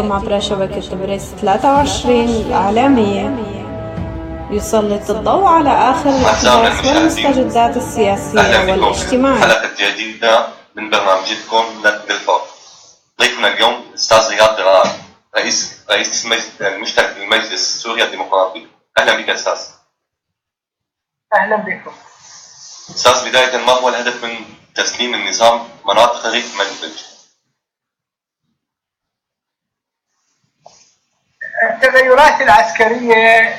يأتيكم عبر شبكة بريس 23 الإعلامية، يسلط الضوء على آخر الأحداث والمستجدات السياسية والاجتماعية. حلقة جديدة من برنامجكم ند بالفور. ضيفنا اليوم الأستاذ رياض درار، رئيس المشترك بالمجلس السوري الديمقراطي. أهلا بك أستاذ. أهلا بكم. أستاذ، بداية ما هو الهدف من تسليم النظام مناطق ريف منبج؟ التغيرات العسكرية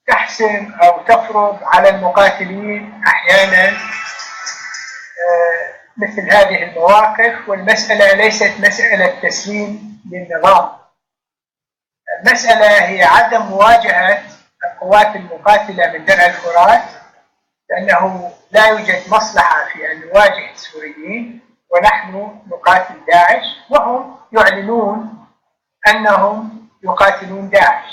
تحسن أو تفرض على المقاتلين أحيانا مثل هذه المواقف، والمسألة ليست مسألة تسليم للنظام. المسألة هي عدم مواجهة القوات المقاتلة من درع الفرات، لأنه لا يوجد مصلحة في أن نواجه السوريين ونحن نقاتل داعش، وهم يعلنون أنهم يقاتلون داعش.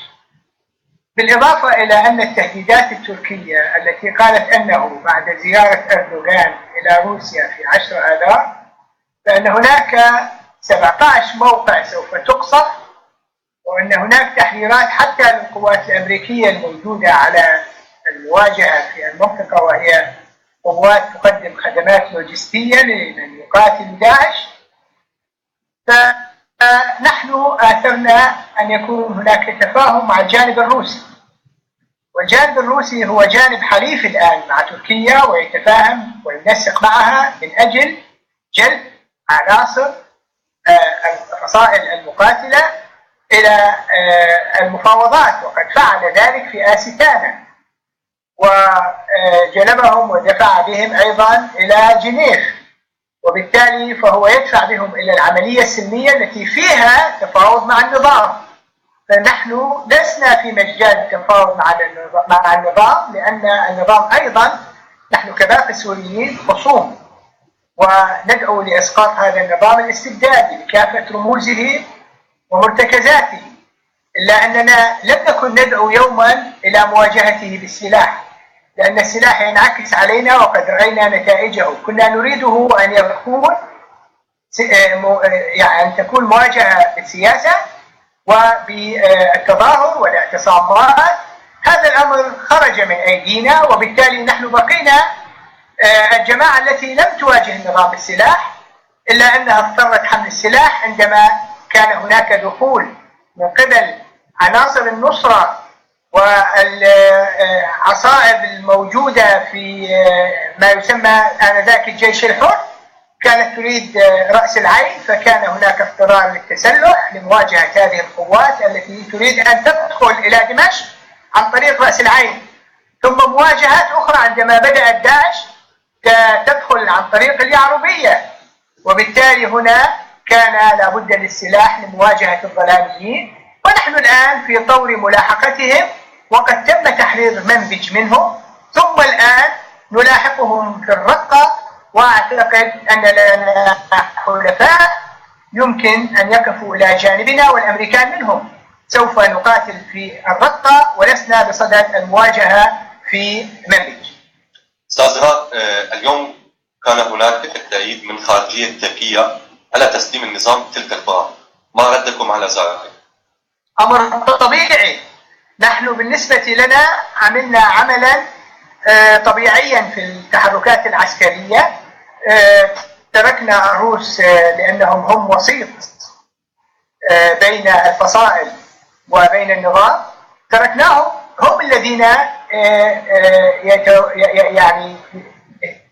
بالإضافة إلى أن التهديدات التركية التي قالت أنه بعد زيارة أردوغان إلى روسيا في 10 آذار فإن هناك 17 موقع سوف تقصف، وأن هناك تحذيرات حتى للقوات الأمريكية الموجودة على المواجهة في المنطقة، وهي قوات تقدم خدمات لوجستية لمن يقاتل داعش. فنحن آثرنا أن يكون هناك تفاهم مع الجانب الروسي، والجانب الروسي هو جانب حليف الآن مع تركيا، ويتفاهم وينسق معها من أجل جلب عناصر الفصائل المقاتلة إلى المفاوضات، وقد فعل ذلك في آستانا وجلبهم ودفع بهم أيضا إلى جنيف، وبالتالي فهو يدفع بهم إلى العملية السلمية التي فيها تفاوض مع النظام. فنحن لسنا في مجال التفاوض مع النظام، لأن النظام أيضا نحن كباقي السوريين خصوم، وندعو لإسقاط هذا النظام الاستبدادي بكافة رموزه ومرتكزاته، إلا أننا لم نكن ندعو يوما إلى مواجهته بالسلاح، لأن السلاح ينعكس علينا وقد رأينا نتائجه. كنا نريده أن يكون أن تكون مواجهة بالسياسة وبالتظاهر والاعتصامات. هذا الأمر خرج من أيدينا، وبالتالي نحن بقينا الجماعة التي لم تواجه النظام بالسلاح، إلا أنها اضطرت حمل السلاح عندما كان هناك دخول من قبل عناصر النصرة والعصائب الموجودة في ما يسمى آنذاك الجيش الحر، كانت تريد رأس العين، فكان هناك اضطرار للتسلح لمواجهة هذه القوات التي تريد أن تدخل إلى دمشق عن طريق رأس العين، ثم مواجهات أخرى عندما بدأت داعش تدخل عن طريق اليعربية، وبالتالي هنا كان لابد للسلاح لمواجهة الظلاميين. ونحن الآن في طور ملاحقتهم، وقد تم تحرير منبج منهم، ثم الآن نلاحقهم في الرقة، وأعتقد أن لنا حلفاء يمكن أن يقفوا إلى جانبنا، والأمريكان منهم. سوف نقاتل في الرقة ولسنا بصدد المواجهة في منبج. أستاذ رياض، اليوم كان هناك تأييد من خارجية تركيا على تسليم النظام تلك القرى، ما ردكم على ذلك؟ أمر طبيعي. نحن بالنسبة لنا عملنا عملا طبيعيا في التحركات العسكرية. تركنا الروس لأنهم هم وسيط بين الفصائل وبين النظام، تركناهم هم الذين يعني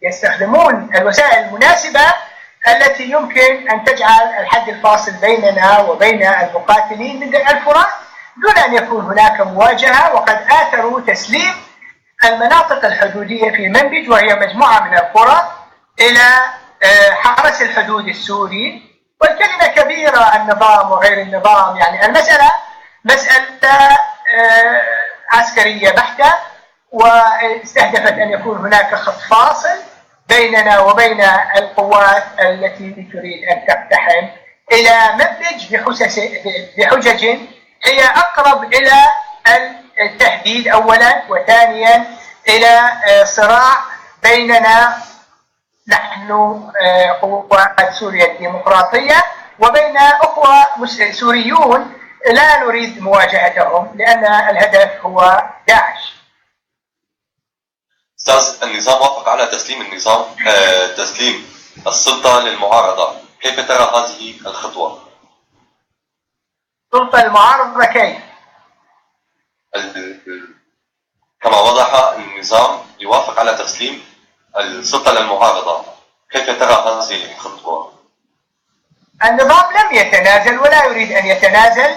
يستخدمون الوسائل المناسبة التي يمكن أن تجعل الحد الفاصل بيننا وبين المقاتلين من درع الفرات دون أن يكون هناك مواجهة. وقد آثروا تسليم المناطق الحدودية في منبج، وهي مجموعة من القرى، إلى حرس الحدود السوري. والكلمة كبيرة، النظام وغير النظام، يعني المسألة مسألة عسكرية بحتة، واستهدفت أن يكون هناك خط فاصل بيننا وبين القوات التي تريد أن تقتحم إلى منبج بحجج هي أقرب إلى التهديد أولا، وثانيا إلى صراع بيننا نحن قوات سوريا الديمقراطية وبين أخوة سوريون لا نريد مواجهتهم لأن الهدف هو داعش. أستاذ، النظام وافق على تسليم السلطة للمعارضة، كيف ترى هذه الخطوة؟ سلطة المعارضة كيف؟ كما وضح النظام يوافق على تسليم السلطة للمعارضة، كيف ترى هذه الخطوة؟ النظام لم يتنازل ولا يريد أن يتنازل،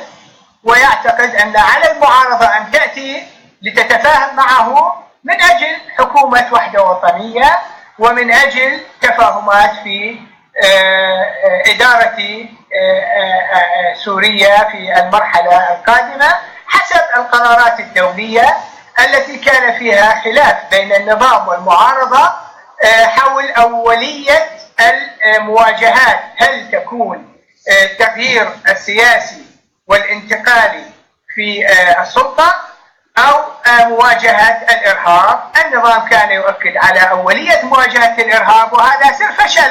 ويعتقد أن على المعارضة أن تأتي لتتفاهم معه من أجل حكومة وحدة وطنية ومن أجل تفاهمات في إدارة سوريا في المرحلة القادمة حسب القرارات الدولية التي كان فيها خلاف بين النظام والمعارضة حول أولية المواجهات، هل تكون التغيير السياسي والانتقالي في السلطة أو مواجهة الإرهاب. النظام كان يؤكد على أولية مواجهة الإرهاب، وهذا سر فشل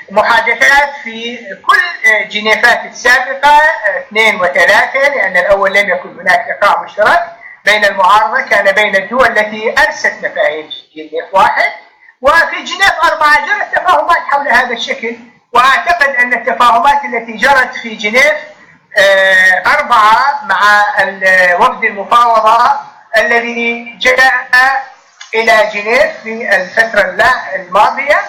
المحادثات في كل جنيفات السابقة 2 و3، لأن الأول لم يكن هناك لقاء مشترك بين المعارضة، كان بين الدول التي أرست مفاهيم جنيف 1، وفي جنيف 4 جرت تفاهمات حول هذا الشكل. وأعتقد أن التفاهمات التي جرت في جنيف 4 مع وفد المفاوضة الذي جاء إلى جنيف في الفترة الماضية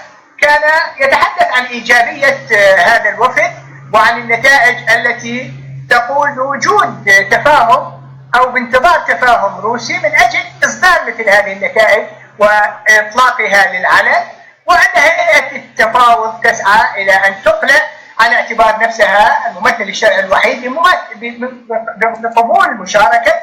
كان يتحدث عن إيجابية هذا الوفد وعن النتائج التي تقول بوجود تفاهم أو بانتظار تفاهم روسي من أجل إصدار مثل هذه النتائج وإطلاقها للعلن، وأن هيئة التفاوض تسعى إلى أن تقلع على اعتبار نفسها الممثل الشرعي الوحيد بقبول مشاركة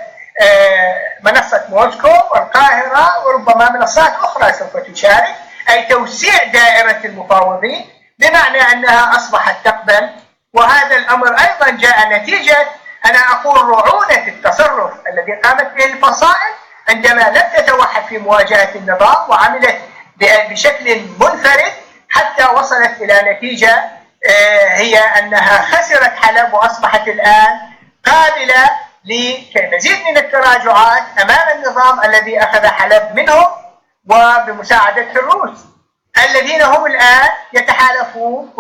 منصة موسكو والقاهرة وربما منصات أخرى سوف تشارك، أي توسيع دائرة المفاوضين بمعنى أنها أصبحت تقبل. وهذا الأمر أيضا جاء نتيجة أنا أقول رعونة التصرف الذي قامت به الفصائل عندما لم تتوحد في مواجهة النظام وعملت بشكل منفرد حتى وصلت إلى نتيجة هي أنها خسرت حلب وأصبحت الآن قابلة لمزيد من التراجعات أمام النظام الذي أخذ حلب منهم وبمساعدة الروس الذين هم الآن يتحالفون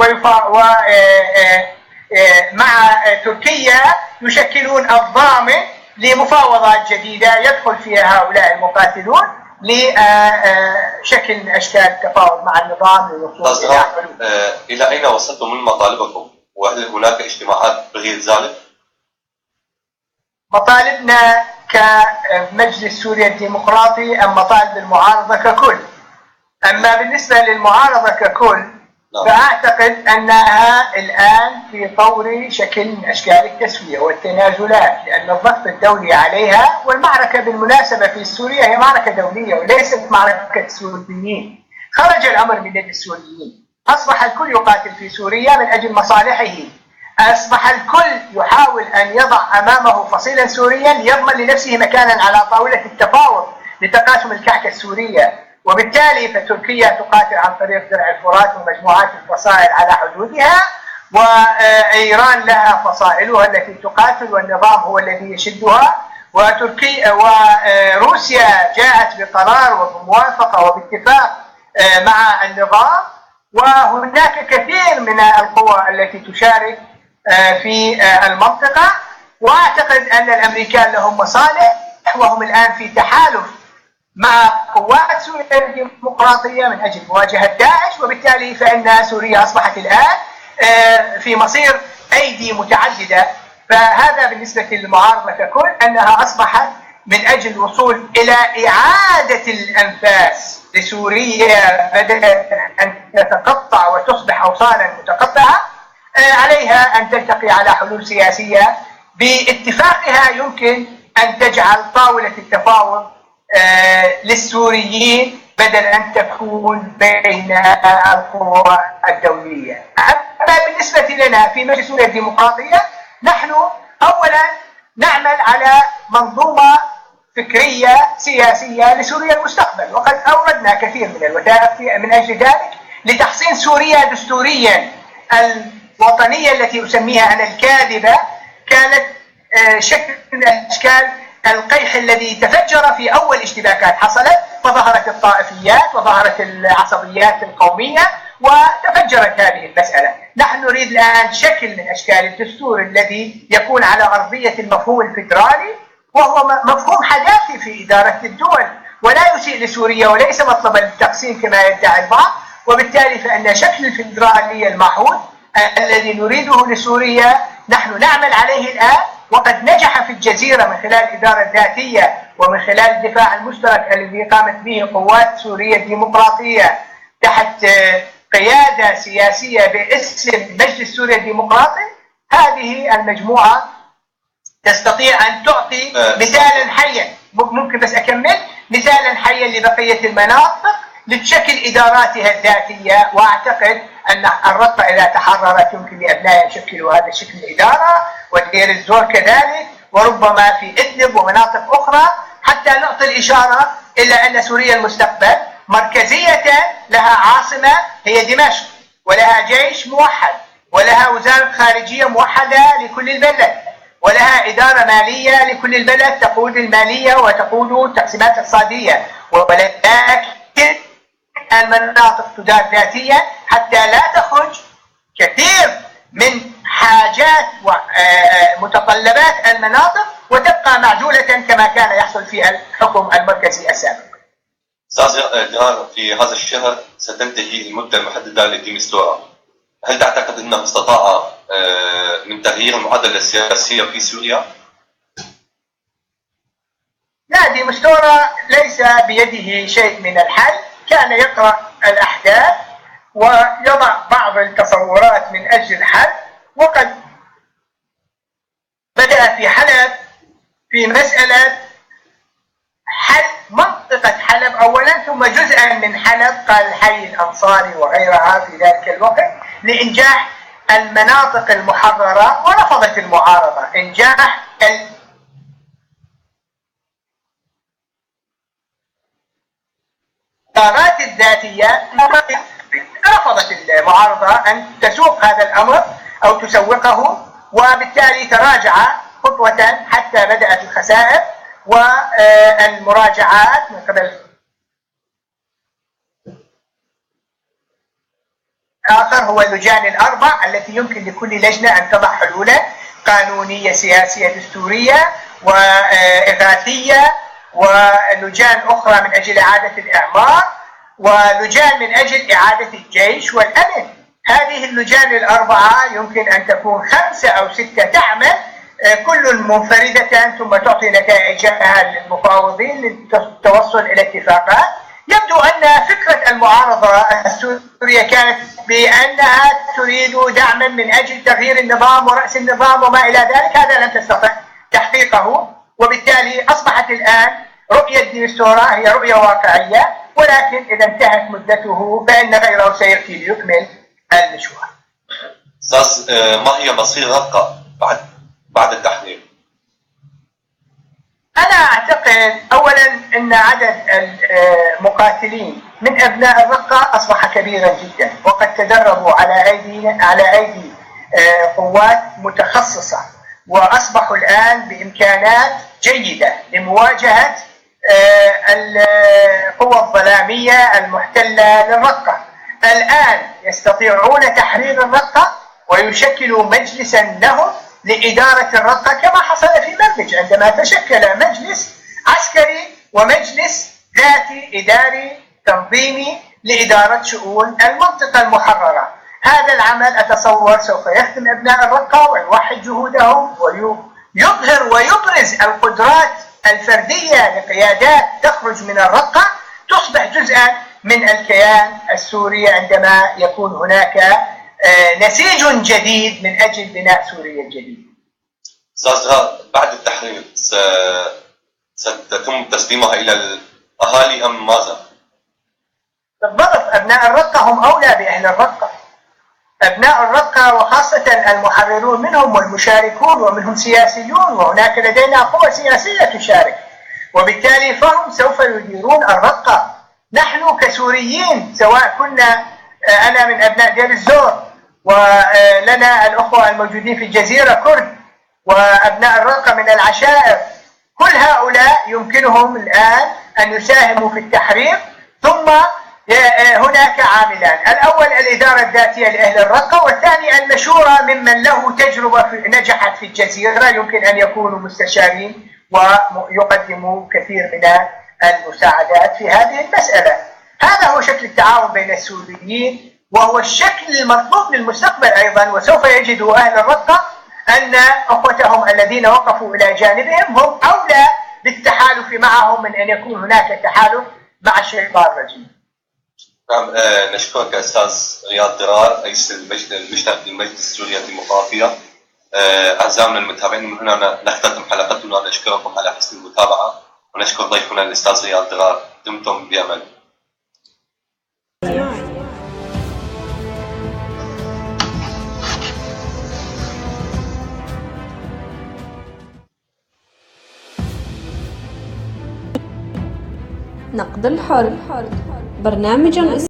مع تركيا يشكلون الضامن لمفاوضات جديدة يدخل فيها هؤلاء المقاتلون لشكل من أشكال التفاوض مع النظام للوصول إلى حلول. إلى أين وصلتم من مطالبكم؟ وهل هناك اجتماعات بغير ذلك؟ مطالبنا كمجلس سوريا الديمقراطي أم مطالب المعارضة ككل؟ أما بالنسبة للمعارضة ككل فأعتقد أنها الآن في طور شكل من أشكال التسوية والتنازلات، لأن الضغط الدولي عليها، والمعركة بالمناسبة في سوريا هي معركة دولية وليست معركة سوريين. خرج الأمر من يد السوريين، أصبح الكل يقاتل في سوريا من أجل مصالحه، أصبح الكل يحاول أن يضع أمامه فصيلا سوريا يضمن لنفسه مكانا على طاولة التفاوض لتقاسم الكعكة السورية. وبالتالي فتركيا تقاتل عن طريق درع الفرات ومجموعات الفصائل على حدودها، وإيران لها فصائلها التي تقاتل والنظام هو الذي يشدها، وروسيا جاءت بقرار وبموافقة وباتفاق مع النظام، وهناك كثير من القوى التي تشارك في المنطقة. وأعتقد أن الأمريكان لهم مصالح وهم الآن في تحالف مع قوات سوريا الديمقراطية من أجل مواجهة داعش، وبالتالي فإن سوريا أصبحت الآن في مصير أيدي متعددة. فهذا بالنسبة للمعارضة ككل أنها أصبحت من أجل الوصول إلى إعادة الأنفاس لسوريا بدل أن تتقطع وتصبح أوصالا متقطعة، عليها أن تلتقي على حلول سياسية باتفاقها يمكن أن تجعل طاولة التفاوض للسوريين بدل أن تكون بين القوى الدولية. أما بالنسبة لنا في مجلس سوريا الديمقراطية، نحن أولا نعمل على منظومة فكرية سياسية لسوريا المستقبل، وقد أوردنا كثير من الوثائق من أجل ذلك لتحصين سوريا دستوريا الوطنية التي أسميها أنا الكاذبة كانت شكل من أشكال القيح الذي تفجر في أول اشتباكات حصلت، فظهرت الطائفيات وظهرت العصبيات القومية وتفجرت هذه المسألة. نحن نريد الآن شكل من أشكال الدستور الذي يكون على أرضية المفهوم الفيدرالي، وهو مفهوم حداثي في إدارة الدول ولا يسيء لسوريا وليس مطلبا للتقسيم كما يدعي البعض. وبالتالي فإن شكل الفيدرالية المعهود الذي نريده لسوريا نحن نعمل عليه الآن، وقد نجح في الجزيرة من خلال الإدارة الذاتية ومن خلال الدفاع المشترك الذي قامت به قوات سوريا الديمقراطية تحت قيادة سياسية باسم مجلس سوريا الديمقراطي. هذه المجموعة تستطيع أن تعطي مثالا حيا، ممكن بس أكمل، مثالا حيا لبقية المناطق لتشكل إداراتها الذاتية. وأعتقد أن الرقة إذا تحررت يمكن لأبنائها يشكلوا هذا الشكل الإدارة، ودير الزور كذلك، وربما في إدلب ومناطق أخرى، حتى نعطي الإشارة إلى أن سوريا المستقبل مركزية لها عاصمة هي دمشق، ولها جيش موحد، ولها وزارة خارجية موحدة لكل البلد، ولها إدارة مالية لكل البلد تقود المالية وتقود التقسيمات الاقتصادية، ولكن المناطق تدار ذاتيا حتى لا تخرج كثير من حاجات ومتطلبات المناطق وتبقى معزولة كما كان يحصل في الحكم المركزي السابق. أستاذ جهار، في هذا الشهر ستنتهي المدة المحددة لديمستورا، هل تعتقد أنه استطاع من تغيير المعادلة السياسية في سوريا؟ لا، ديمستورا ليس بيده شيء من الحل، كان يقرأ الأحداث ويضع بعض التصورات من أجل الحل، وقد بدأ في حلب في مسألة حل منطقة حلب أولا، ثم جزءا من حلب قال الحي الأنصاري وغيرها في ذلك الوقت لإنجاح المناطق المحررة، ورفضت المعارضة إنجاح الإدارات الذاتية. رفضت المعارضة أن تسوق هذا الأمر أو تسوقه، وبالتالي تراجع خطوة حتى بدأت الخسائر والمراجعات من قبل آخر هو اللجان الأربع التي يمكن لكل لجنة أن تضع حلولا قانونية سياسية دستورية وإغاثية، ولجان أخرى من أجل إعادة الإعمار، ولجان من أجل إعادة الجيش والأمن. هذه اللجان الأربعة يمكن أن تكون 5 أو 6 تعمل كل منفردة ثم تعطي نتائجها للمفاوضين للتوصل إلى اتفاقات. يبدو أن فكرة المعارضة السورية كانت بأنها تريد دعما من أجل تغيير النظام ورأس النظام وما إلى ذلك، هذا لم تستطع تحقيقه، وبالتالي أصبحت الآن رؤية ديمستورا هي رؤية واقعية، ولكن إذا انتهت مدته فإن غيره سيأتي ليكمل المشوار. أستاذ، ما هي مصير رقة بعد التحرير؟ أنا أعتقد أولا أن عدد المقاتلين من أبناء الرقة أصبح كبيرا جدا، وقد تدربوا على أيدي قوات متخصصة، وأصبحوا الآن بإمكانات جيدة لمواجهة القوى الظلامية المحتلة للرقة. الآن يستطيعون تحرير الرقة ويشكلوا مجلسا لهم لإدارة الرقة كما حصل في منبج عندما تشكل مجلس عسكري ومجلس ذاتي إداري تنظيمي لإدارة شؤون المنطقة المحررة. هذا العمل أتصور سوف يخدم أبناء الرقة ويوحد جهودهم ويظهر ويبرز القدرات الفردية لقيادات تخرج من الرقة تصبح جزءا من الكيان السوري عندما يكون هناك نسيج جديد من أجل بناء سوريا الجديد. أستاذ، بعد التحرير ستتم تسليمها إلى الأهالي أم ماذا؟ بالضبط، أبناء الرقة هم أولى بأهل الرقة. أبناء الرقة وخاصة المحررون منهم والمشاركون ومنهم سياسيون، وهناك لدينا قوى سياسية تشارك، وبالتالي فهم سوف يديرون الرقة. نحن كسوريين سواء كنا أنا من أبناء دير الزور ولنا الأخوة الموجودين في الجزيرة كرد وأبناء الرقة من العشائر، كل هؤلاء يمكنهم الآن أن يساهموا في التحرير. ثم هناك عاملان، الأول الإدارة الذاتية لأهل الرقة، والثاني المشورة ممن له تجربة نجحت في الجزيرة، يمكن أن يكونوا مستشارين ويقدموا كثير من المساعدات في هذه المسألة. هذا هو شكل التعاون بين السوريين، وهو الشكل المطلوب للمستقبل أيضا. وسوف يجد أهل الرقة أن أخوتهم الذين وقفوا إلى جانبهم هم أولى بالتحالف معهم من أن يكون هناك تحالف مع الشيطان الرجيم. نعم، نشكرك أستاذ رياض درار رئيس المشترك للمجلس السوري الديمقراطية. أعزائنا المتابعين، من هنا نختتم حلقتنا. نشكركم على حسن المتابعة، ونشكر ضيفنا الأستاذ رياض درار. دمتم بأمان. نقد الحر، برنامج